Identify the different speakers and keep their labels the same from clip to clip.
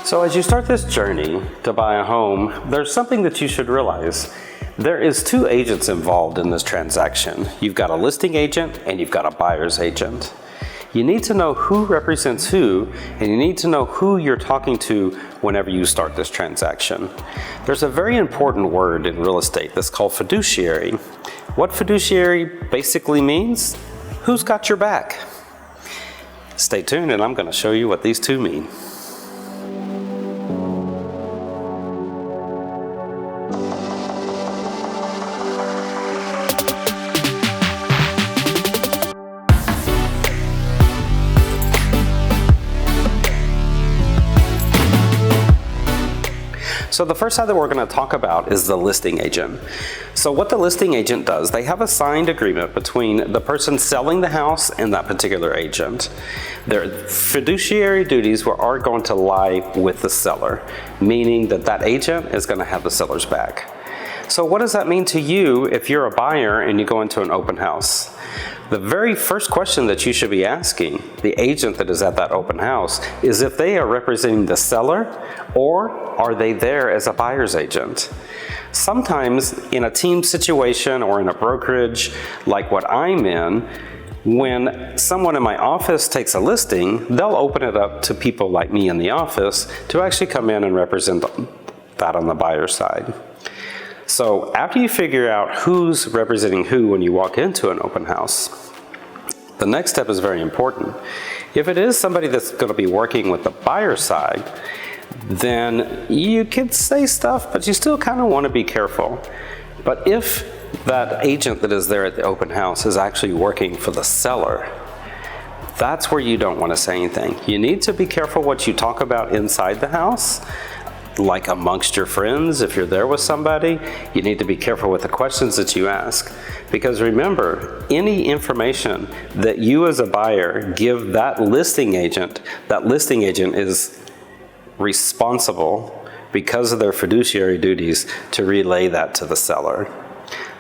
Speaker 1: So as you start this journey to buy a home, there's something that you should realize. There is two agents involved in this transaction. You've got a listing agent and you've got a buyer's agent. You need to know who represents who, and you need to know who you're talking to whenever you start this transaction. There's a very important word in real estate that's called fiduciary. What fiduciary basically means? Who's got your back? Stay tuned and I'm going to show you what these two mean. So the first side that we're going to talk about is the listing agent. So what the listing agent does, they have a signed agreement between the person selling the house and that particular agent. Their fiduciary duties are going to lie with the seller, meaning that that agent is going to have the seller's back. So what does that mean to you if you're a buyer and you go into an open house? The very first question that you should be asking the agent that is at that open house is if they are representing the seller or are they there as a buyer's agent. Sometimes in a team situation or in a brokerage like what I'm in, when someone in my office takes a listing, they'll open it up to people like me in the office to actually come in and represent that on the buyer's side. So after you figure out who's representing who when you walk into an open house, the next step is very important. If it is somebody that's going to be working with the buyer side, then you can say stuff, but you still kind of want to be careful. But if that agent that is there at the open house is actually working for the seller, that's where you don't want to say anything. You need to be careful what you talk about inside the house. Like amongst your friends, if you're there with somebody, you need to be careful with the questions that you ask. Because remember, any information that you as a buyer give that listing agent is responsible because of their fiduciary duties to relay that to the seller.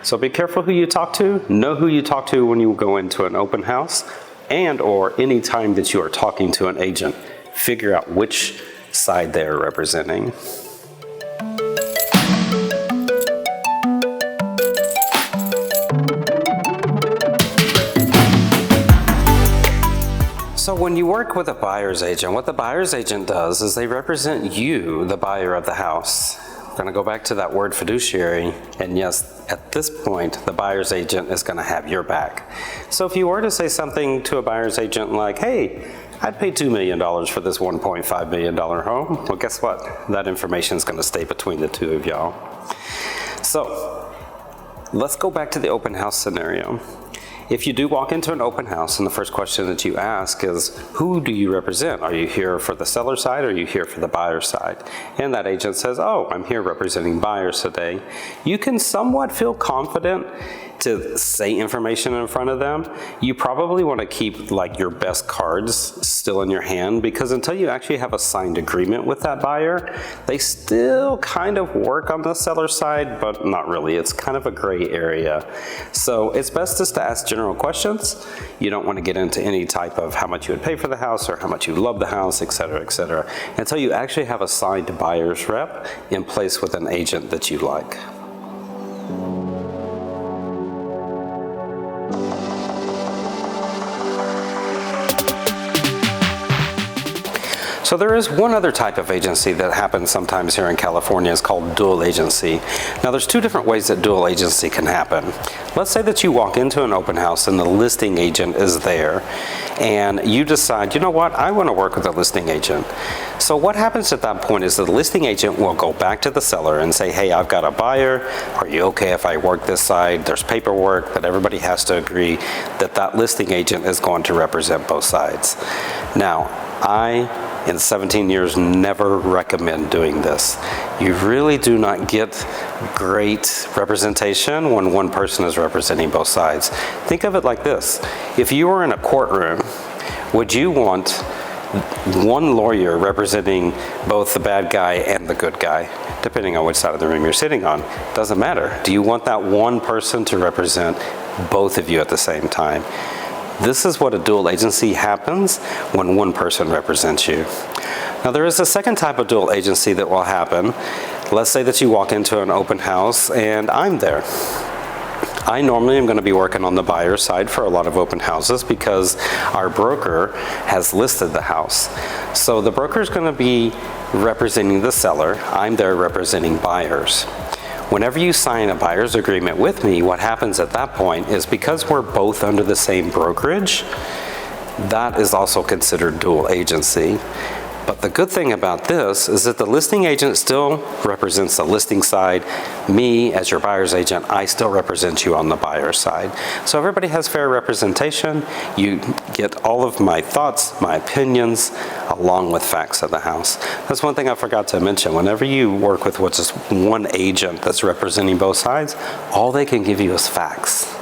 Speaker 1: So be careful who you talk to, know who you talk to when you go into an open house, and or any time that you are talking to an agent, figure out which side they are representing. So when you work with a buyer's agent, what the buyer's agent does is they represent you, the buyer of the house. I'm going to go back to that word fiduciary, and yes, at this point, the buyer's agent is going to have your back. So if you were to say something to a buyer's agent like, hey, I'd pay $2 million for this $1.5 million home. Well, guess what? That information is going to stay between the two of y'all. So let's go back to the open house scenario. If you do walk into an open house and the first question that you ask is, who do you represent? Are you here for the seller side or are you here for the buyer side? And that agent says, oh, I'm here representing buyers today. You can somewhat feel confident to say information in front of them. You probably want to keep like your best cards still in your hand, because until you actually have a signed agreement with that buyer, they still kind of work on the seller side, but not really. It's kind of a gray area. So it's best just to ask general questions. You don't want to get into any type of how much you would pay for the house or how much you love the house, etc., until you actually have a signed buyer's rep in place with an agent that you like. So there is one other type of agency that happens sometimes here in California. It's called dual agency. Now there's two different ways that dual agency can happen. Let's say that you walk into an open house and the listing agent is there and you decide, you know what, I want to work with a listing agent. So what happens at that point is the listing agent will go back to the seller and say, hey, I've got a buyer. Are you okay if I work this side? There's paperwork, but everybody has to agree that that listing agent is going to represent both sides. Now, in 17 years, never recommend doing this. You really do not get great representation when one person is representing both sides. Think of it like this. If you were in a courtroom, would you want one lawyer representing both the bad guy and the good guy, depending on which side of the room you're sitting on? Doesn't matter. Do you want that one person to represent both of you at the same time? This is what a dual agency happens when one person represents you. Now there is a second type of dual agency that will happen. Let's say that you walk into an open house and I'm there. I normally am going to be working on the buyer side for a lot of open houses because our broker has listed the house. So the broker is going to be representing the seller. I'm there representing buyers. Whenever you sign a buyer's agreement with me, what happens at that point is because we're both under the same brokerage, that is also considered dual agency. But the good thing about this is that the listing agent still represents the listing side. Me, as your buyer's agent, I still represent you on the buyer side. So everybody has fair representation. You get all of my thoughts, my opinions, along with facts of the house. That's one thing I forgot to mention. Whenever you work with what's just one agent that's representing both sides, all they can give you is facts.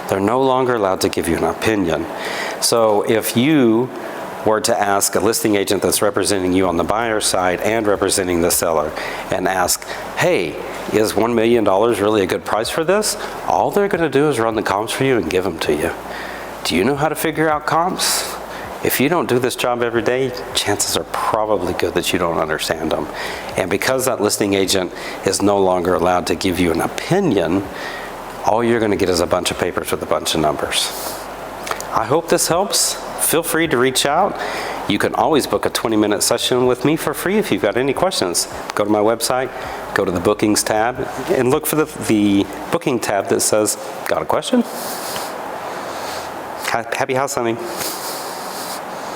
Speaker 1: They're no longer allowed to give you an opinion. So if you were to ask a listing agent that's representing you on the buyer side and representing the seller and ask, hey, is $1 million really a good price for this? All they're going to do is run the comps for you and give them to you. Do you know how to figure out comps? If you don't do this job every day, chances are probably good that you don't understand them. And because that listing agent is no longer allowed to give you an opinion, all you're going to get is a bunch of papers with a bunch of numbers. I hope this helps. Feel free to reach out. You can always book a 20-minute session with me for free if you've got any questions. Go to my website, go to the bookings tab, and look for the booking tab that says, got a question? Happy house hunting.